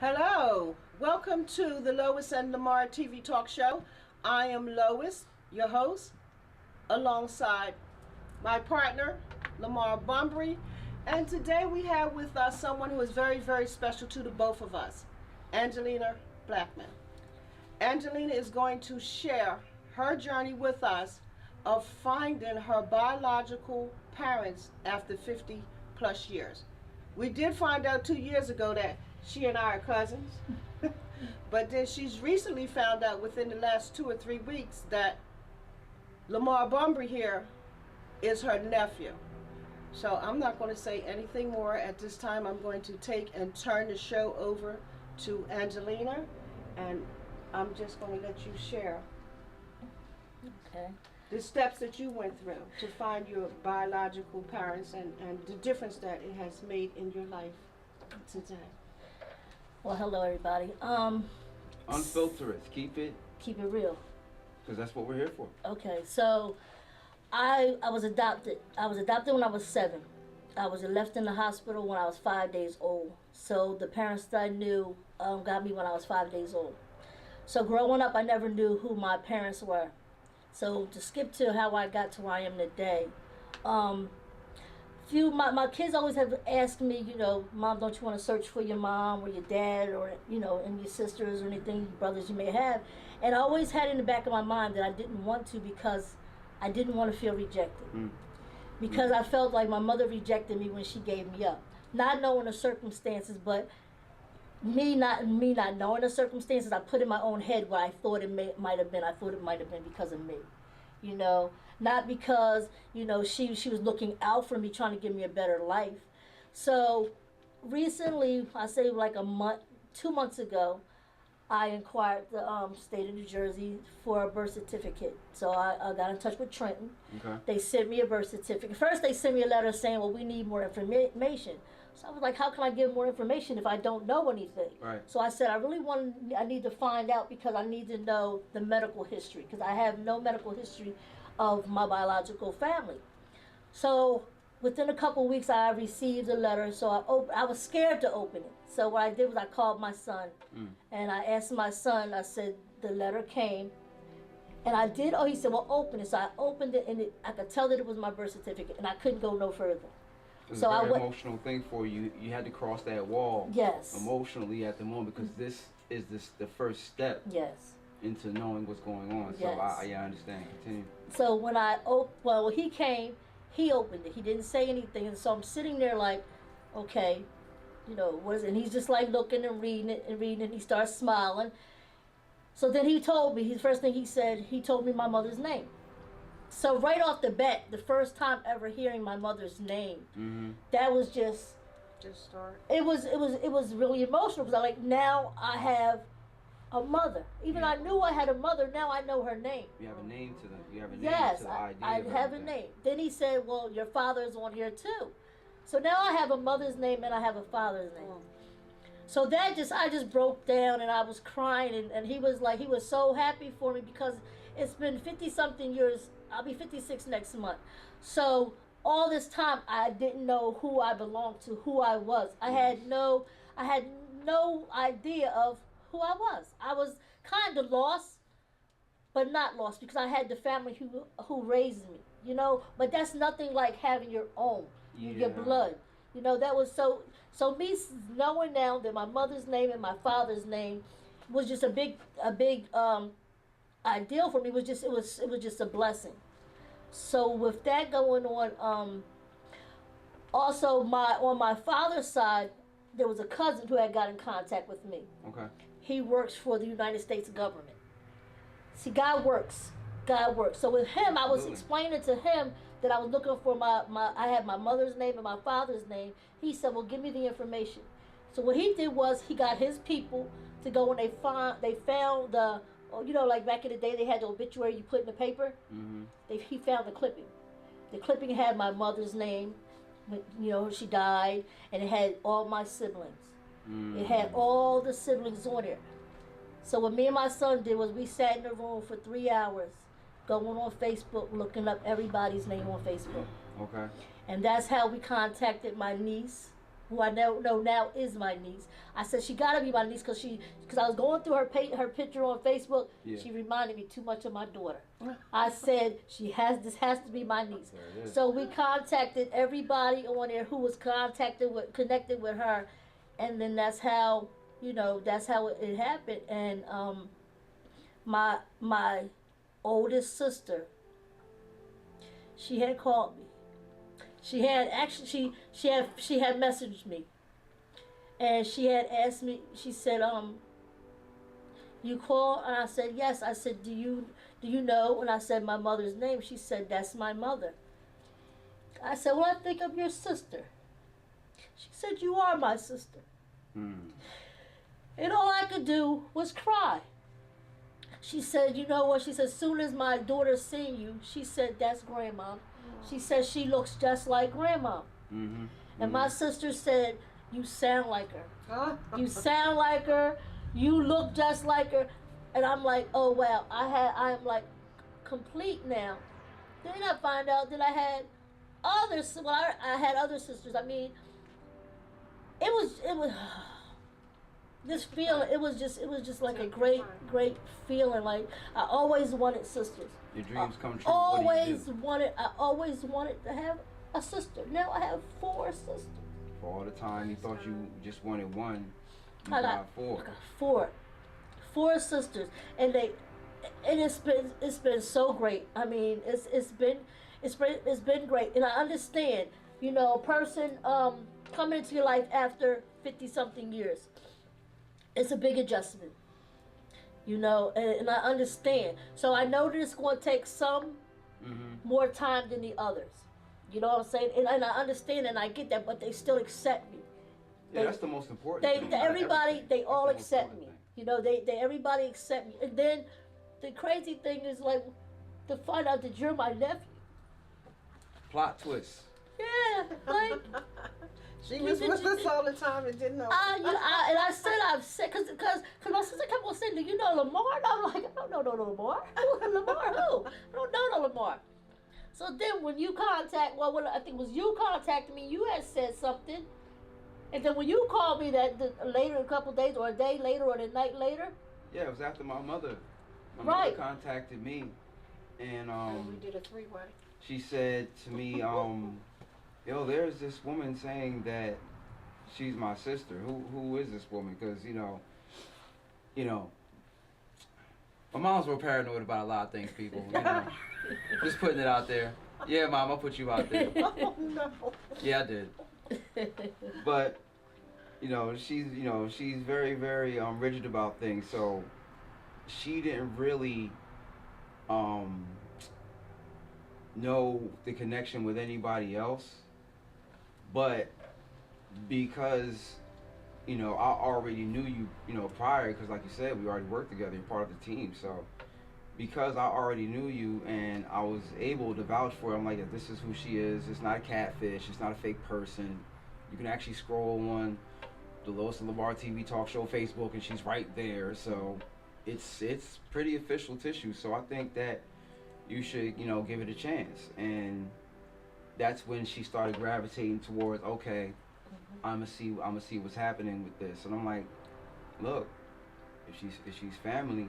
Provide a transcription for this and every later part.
Hello, welcome to the Lois and Lamar TV talk show. I am Lois, your host, alongside my partner, Lamar Bunbury. And today we have with us someone who is very, very special to the both of us, Angelina Blackman. Angelina is going to share her journey with us of finding her biological parents after 50 plus years. We did find out 2 years ago that she and I are cousins. But then she's recently found out within the last 2 or 3 weeks that Lamar Bunbury here is her nephew. So I'm not going to say anything more at this time. I'm going to take and turn the show over to Angelina, and I'm just going to let you share the steps that you went through to find your biological parents and the difference that it has made in your life today. Well, hello everybody. Unfilter it. Keep it Real. because that's what we're here for. Okay, so I was adopted. I was adopted when I was 7. I was left in the hospital when I was 5 days old. So the parents that I knew got me when I was 5 days old. So growing up, I never knew who my parents were. So to skip to how I got to where I am today, my kids always have asked me, Mom, don't you want to search for your mom or your dad or, and your sisters or anything, brothers you may have. And I always had in the back of my mind that I didn't want to because I didn't want to feel rejected. Because I felt like my mother rejected me when she gave me up. Not knowing the circumstances, but me not knowing the circumstances, I put in my own head what I thought it might have been. I thought it might have been because of me. Not because, she was looking out for me, trying to give me a better life. So recently, I say like 2 months ago, I inquired the state of New Jersey for a birth certificate. So I got in touch with Trenton. Okay. They sent me a birth certificate. First, they sent me a letter saying, well, we need more information. So I was like, how can I give more information if I don't know anything? Right. So I said, I need to find out because I need to know the medical history because I have no medical history of my biological family. So within a couple of weeks, I received a letter. So I was scared to open it. So what I did was I called my son and I asked my son, I said, the letter came. And I did, he said, well, open it. So I opened it and I could tell that it was my birth certificate and I couldn't go no further. It's a very emotional thing for you. You had to cross that wall. Yes. Emotionally at the moment because this is the first step. Yes. Into knowing what's going on. So Yes. I understand. Continue. So when he came, he opened it. He didn't say anything, and so I'm sitting there like, okay, what is it? And he's just like looking and reading it and reading it. And he starts smiling. So then he told me. His first thing he said, he told me my mother's name. So right off the bat, the first time ever hearing my mother's name, that was just start. It was really emotional because now I have a mother. Even I knew I had a mother. Now I know her name. You have a name to them. You have a name yes, to the idea. I have a name. Then he said, well, your father's on here too. So now I have a mother's name and I have a father's name. So I just broke down and I was crying and he was so happy for me because it's been 50 something years. I'll be 56 next month. So all this time I didn't know who I belonged to, who I was. I had no idea of who I was. I was kind of lost, but not lost because I had the family who raised me, But that's nothing like having your own, your blood. That was so me knowing now that my mother's name and my father's name was just a big ideal for me. It was just a blessing. So with that going on, also on my father's side, there was a cousin who had got in contact with me. Okay. He works for the United States government. See, God works. So with him, I was explaining to him that I was looking for I had my mother's name and my father's name. He said, well, give me the information. So what he did was he got his people to go and they found the, like back in the day, they had the obituary you put in the paper. He found the clipping. The clipping had my mother's name, she died, and it had all my siblings. It had all the siblings on there. So what me and my son did was we sat in the room for 3 hours, going on Facebook, looking up everybody's name on Facebook. Okay. And that's how we contacted my niece who I know now is my niece. I said she gotta be my niece because I was going through her picture on Facebook. Yeah. She reminded me too much of my daughter. I said this has to be my niece. There it is. So we contacted everybody on there who was connected with her, and then that's how it happened. And my oldest sister, she had called me. She had messaged me, and she had asked me. She said, "You call?" And I said, "Yes." I said, "Do you know?" And I said my mother's name. She said, "That's my mother." I said, "Well, I think I'm your sister." She said, "You are my sister." And all I could do was cry. She said, "You know what?" She said, "As soon as my daughter seen you," she said, "That's Grandma." She said, "She looks just like Grandma." And my sister said, "You sound like her. You sound like her. You look just like her." And I'm like, "Oh wow, I'm like complete now." Then I find out that I had others. Well, I had other sisters. I mean, it was this feeling. It was just like a great feeling. Like I always wanted sisters. Your dreams come true. I always wanted to have a sister. Now I have 4 sisters. For all the time you thought you just wanted one, you I got 4. I got 4 sisters, and it's been so great. I mean, it's been great, and I understand. You know, a person coming into your life after 50 something years, it's a big adjustment. You know, and I understand. So I know that it's going to take some more time than the others. You know what I'm saying? And I understand and I get that, but they still accept me. Yeah, that's the most important thing. Everybody, they all That's the most accept me. important thing. You know, they everybody accept me. And then the crazy thing is like to find out that you're my nephew. Plot twist. Yeah, like. She was with us all the time and didn't know. I said, because my sister kept on saying, "Do you know Lamar?" And I'm like, "I don't know no Lamar." Lamar who? I don't know no Lamar. So then when you I think it was you contacted me, you had said something. And then when you called me later, a couple of days or a day later or the night later. Yeah, it was after my mother. My Right. mother contacted me, and we did a 3-way. she said to me, yo, there's this woman saying that she's my sister. Who is this woman? Because you know, my mom's real paranoid about a lot of things, people. You know, just putting it out there. Yeah, Mom, I'll put you out there. Oh no. Yeah, I did. But she's very very rigid about things. So she didn't really know the connection with anybody else. But because, I already knew you, prior, because like you said, we already worked together, you're part of the team. So because I already knew you and I was able to vouch for her, I'm like, this is who she is. It's not a catfish. It's not a fake person. You can actually scroll on the Lois and Lamar TV talk show Facebook and she's right there. So it's pretty official tissue. So I think that you should, give it a chance. And that's when she started gravitating towards, okay, I'ma see what's happening with this. And I'm like, look, if she's family,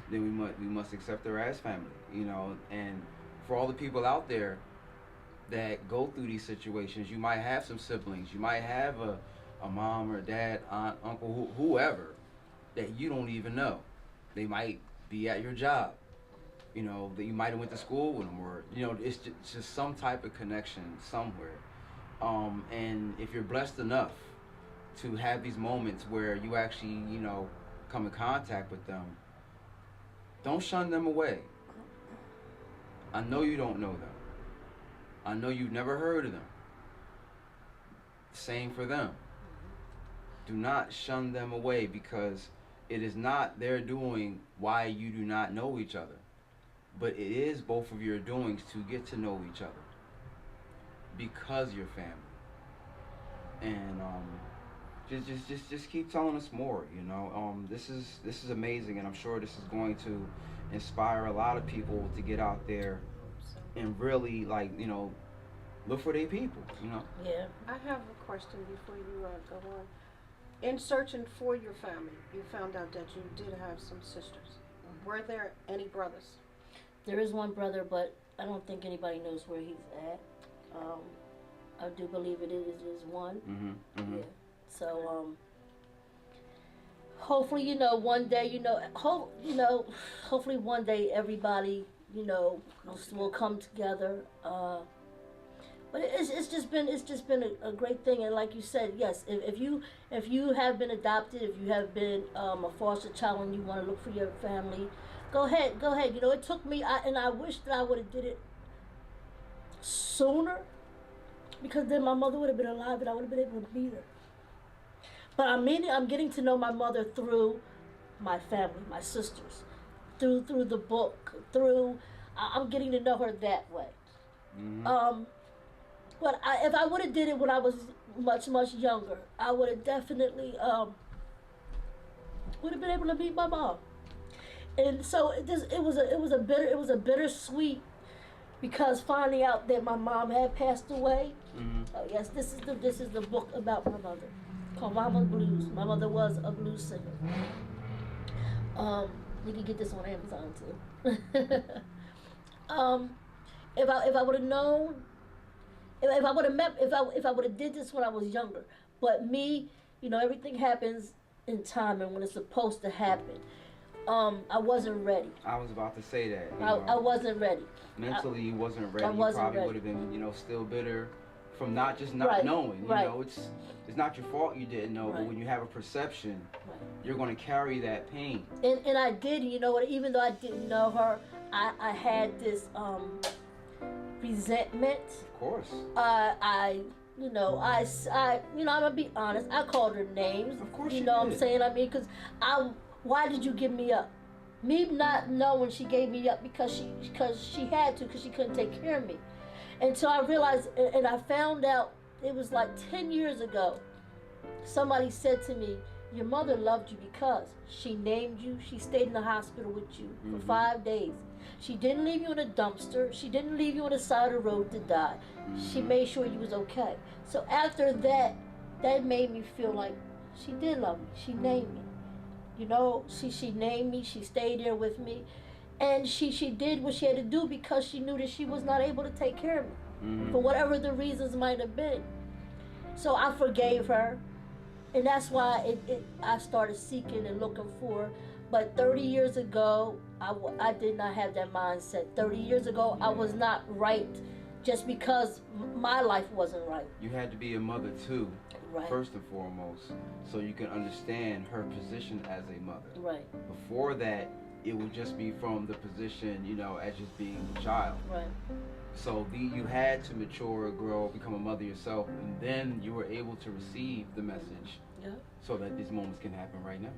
then we must accept her as family, And for all the people out there that go through these situations, you might have some siblings, you might have a mom or dad, aunt, uncle, whoever that you don't even know. They might be at your job. That you might have went to school with them, or it's just some type of connection somewhere. And if you're blessed enough to have these moments where you actually, come in contact with them, don't shun them away. I know you don't know them. I know you've never heard of them. Same for them. Do not shun them away, because it is not their doing why you do not know each other. But it is both of your doings to get to know each other, because you're family. And just keep telling us more. This is amazing, and I'm sure this is going to inspire a lot of people to get out there and really look for their people, you know. Yeah. I have a question before you go on. In searching for your family, you found out that you did have some sisters. Were there any brothers? There is one brother, but I don't think anybody knows where he's at. I do believe it is one. Mm-hmm. Yeah. So hopefully, one day, hopefully one day everybody, will come together. But it's just been a great thing, and like you said, yes, if you have been adopted, if you have been a foster child and you want to look for your family, go ahead. It took me, and I wish that I would have did it sooner, because then my mother would have been alive and I would have been able to meet her. But I'm getting to know my mother through my family, my sisters, through the book, I'm getting to know her that way. Mm-hmm. But if I would have did it when I was much younger, I would have definitely would have been able to meet my mom. And so it was a bittersweet, because finding out that my mom had passed away. Mm-hmm. Oh yes, this is the book about my mother, called Mama's Blues. My mother was a blues singer. You can get this on Amazon too. If I would have known, if I would have did this when I was younger, but me, everything happens in time and when it's supposed to happen. I wasn't ready. I was about to say that. I wasn't ready. Mentally, you wasn't ready. I wasn't you probably ready. would have been, still bitter from not Right, knowing. right. It's not your fault you didn't know, Right. but when you have a perception, Right. you're going to carry that pain. And I did, even though I didn't know her, I had this resentment. Of course. I'm gonna be honest. I called her names. Of course you you know what did. I'm saying? Because why did you give me up? Me not knowing she gave me up because she had to, because she couldn't take care of me. Until I realized, and I found out, it was like 10 years ago, somebody said to me, your mother loved you because she named you, she stayed in the hospital with you for 5 days. She didn't leave you in a dumpster. She didn't leave you on the side of the road to die. She made sure you was okay. So after that, that made me feel like she did love me. She named me. She named me. She stayed there with me. And she did what she had to do because she knew that she was not able to take care of me. For whatever the reasons might have been. So I forgave her. And that's why I started seeking and looking for. But 30 years ago, I did not have that mindset. 30 years ago, I was not right just because my life wasn't right. You had to be a mother too, Right. first and foremost, so you can understand her position as a mother. Right. Before that, it would just be from the position, as just being a child. Right. So you had to mature, grow, become a mother yourself, and then you were able to receive the message, Yeah. so that these moments can happen right now.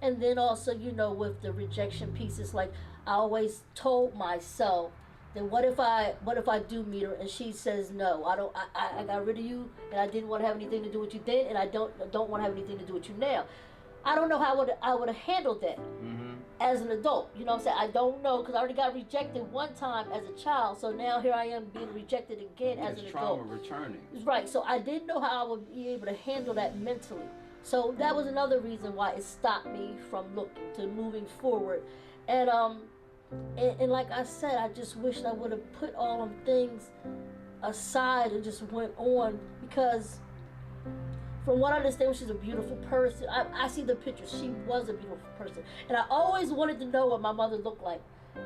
And then also, with the rejection pieces, like I always told myself that what if I do meet her and she says no, I got rid of you and I didn't want to have anything to do with you then, and I don't want to have anything to do with you now. I don't know how I would have handled that as an adult. You know what I'm saying? I don't know, because I already got rejected one time as a child, so now here I am being rejected again as an trauma adult. returning. Right. So I didn't know how I would be able to handle that mentally. So that was another reason why it stopped me from looking to moving forward. And like I said, I just wished I would have put all them things aside and just went on, because from what I understand, she's a beautiful person. I see the pictures. She was a beautiful person. And I always wanted to know what my mother looked like.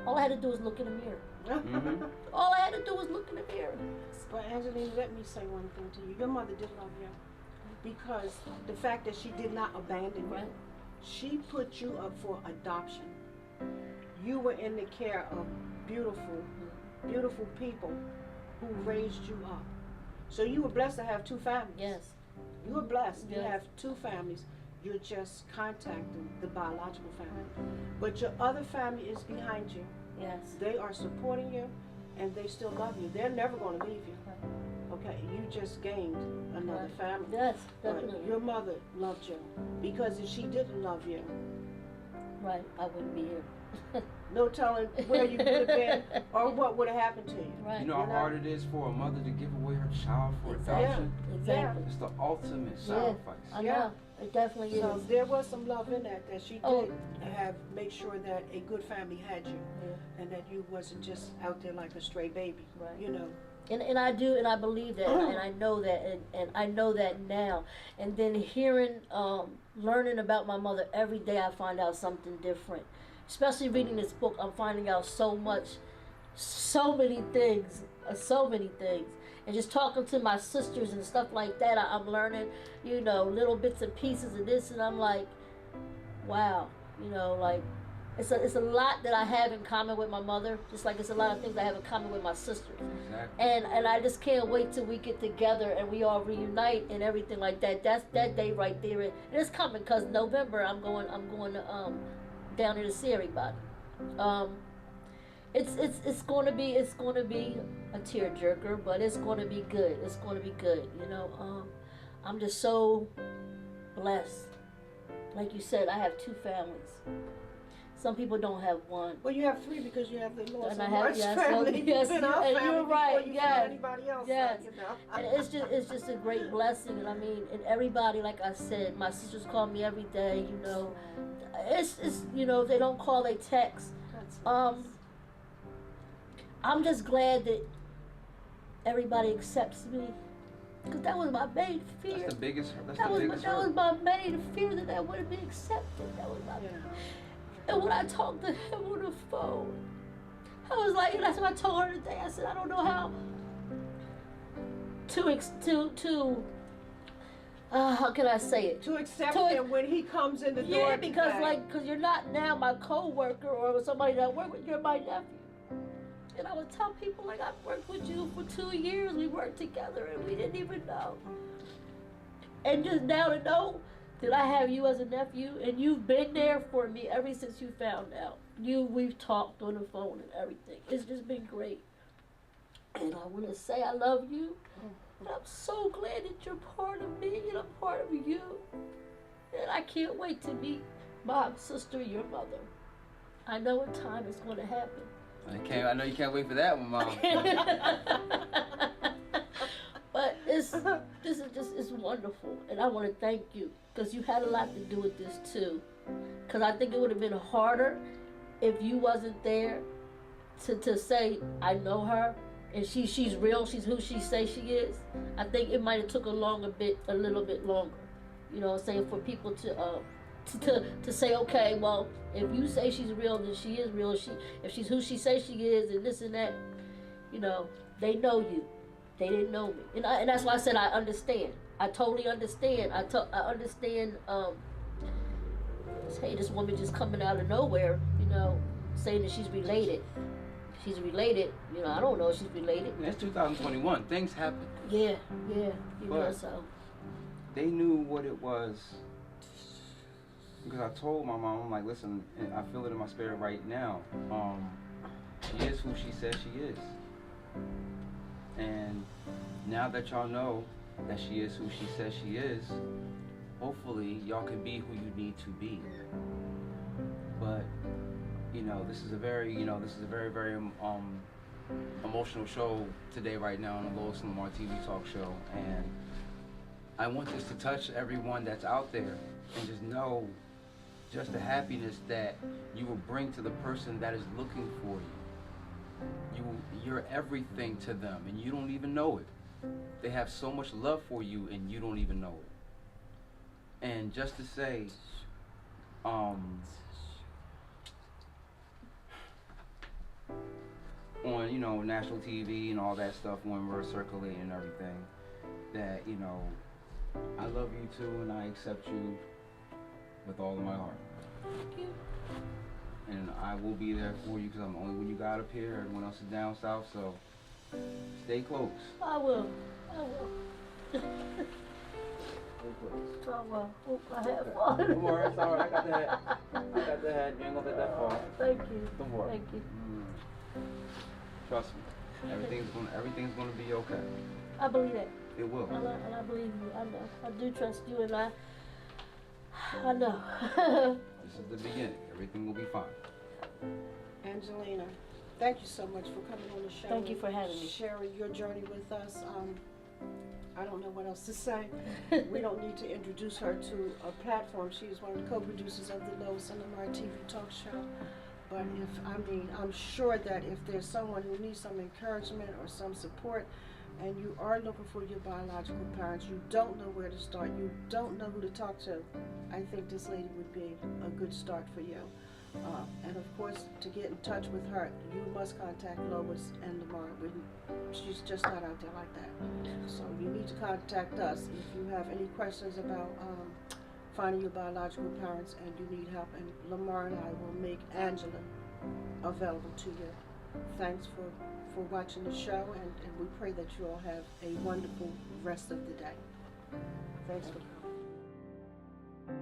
All I had to do was look in the mirror. All I had to do was look in the mirror. But Angelina, let me say one thing to you. Your mother did love you, because the fact that she did not abandon you, Right. she put you up for adoption. You were in the care of beautiful, beautiful people who raised you up. So you were blessed to have two families. Yes. You were blessed to Yes. have two families. You're just contacting the biological family. But your other family is behind you. Yes. They are supporting you, and they still love you. They're never going to leave you. Okay, you just gained another Right. family. Yes, But definitely. your mother loved you, because if she didn't love you, Right. I wouldn't be here. No telling where you would have been or what would have happened to you. Right. You know how hard it is for a mother to give away her child for adoption? Exactly. It's the ultimate sacrifice. I know. It definitely So is. there was some love in that she Oh. did have make sure that a good family had you, Yeah. and that you wasn't just out there like a stray baby. Right. You know. And I do, and I believe that, and I know that, and I know that now. And then hearing, learning about my mother every day, I find out something different. Especially reading this book, I'm finding out so many things, And just talking to my sisters and stuff like that, I'm learning, little bits and pieces of this, and I'm like, wow, like, it's a lot that I have in common with my mother, just like it's a lot of things I have in common with my sisters. Exactly. And I just can't wait till we get together and we all reunite and everything like that. That's that day right there, and it's coming because November I'm going to down there to see everybody. It's going to be a tearjerker, but it's going to be good. It's going to be good. I'm just so blessed. Like you said, I have 2 families. Some people don't have one. Well, you have 3 because you have the Lord And I have, yes, family. yes, You've been our and family you're right, before you yes, found anybody else. yes. So, And it's just a great blessing. And I mean, and everybody, like I said, my sisters call me every day. It's if they don't call, they text. I'm just glad that everybody accepts me, because that was my main fear. That's the biggest. That was my main fear, that I wouldn't be accepted. That was my. And when I talked to him on the phone, I was like, and that's what I told her today. I said, I don't know how how can I say it? To accept him when he comes in the door. Yeah, because you're not now my co-worker or somebody that I work with. You're my nephew. And I would tell people, like, I've worked with you for 2 years. We worked together and we didn't even know. And just now to know that I have you as a nephew and you've been there for me ever since you found out. We've talked on the phone and everything. It's just been great. And I want to say I love you. And I'm so glad that you're part of me and I'm part of you. And I can't wait to meet my sister, your mother. I know in time it's going to happen. I know you can't wait for that one, Mom. But this is wonderful, and I want to thank you because you had a lot to do with this too. Because I think it would have been harder if you wasn't there to say I know her and she's real, she's who she say she is. I think it might have took a little bit longer. You know what I'm saying, for people to say, okay, well, if you say she's real, then she is real. If she's who she says she is, and this and that, they know you. They didn't know me, and that's why I said I understand. I totally understand. I understand. Hey, this woman just coming out of nowhere, saying that she's related. She's related. I don't know if she's related. It's 2021. Things happen. Yeah. So. They knew what it was. Because I told my mom, I'm like, listen, and I feel it in my spirit right now. She is who she says she is. And now that y'all know that she is who she says she is, hopefully y'all can be who you need to be. But, this is a very, very emotional show today right now on the Lois and Lamar TV talk show. And I want this to touch everyone that's out there and just know just the happiness that you will bring to the person that is looking for you. You're everything to them and you don't even know it. They have so much love for you and you don't even know it. And just to say, on national TV and all that stuff when we're circulating and everything, that I love you too and I accept you with all of my heart. Thank you. And I will be there for you because I'm the only one you got up here. Everyone else is down south, so stay close. I will. Stay close. I will. Oh, I have fun. Don't worry, it's alright. I got the hat. You ain't gonna let that fall. Thank you. Don't worry. Thank you. Trust me. Everything's gonna be okay. I believe that. It will. And I believe you. I know. I do trust you, and I know. This is the beginning. Everything will be fine. Angelina, thank you so much for coming on the show. Thank you for and having me. Sharing your journey with us. I don't know what else to say. We don't need to introduce her to a platform. She is one of the co-producers of the Lois and Lamar TV talk show. But I'm sure that if there's someone who needs some encouragement or some support, and you are looking for your biological parents, you don't know where to start, you don't know who to talk to, I think this lady would be a good start for you. And of course, to get in touch with her, you must contact Lois and Lamar. She's just not out there like that. So you need to contact us if you have any questions about finding your biological parents and you need help. And Lamar and I will make Angela available to you. Thanks for watching the show, and we pray that you all have a wonderful rest of the day. Thanks for coming.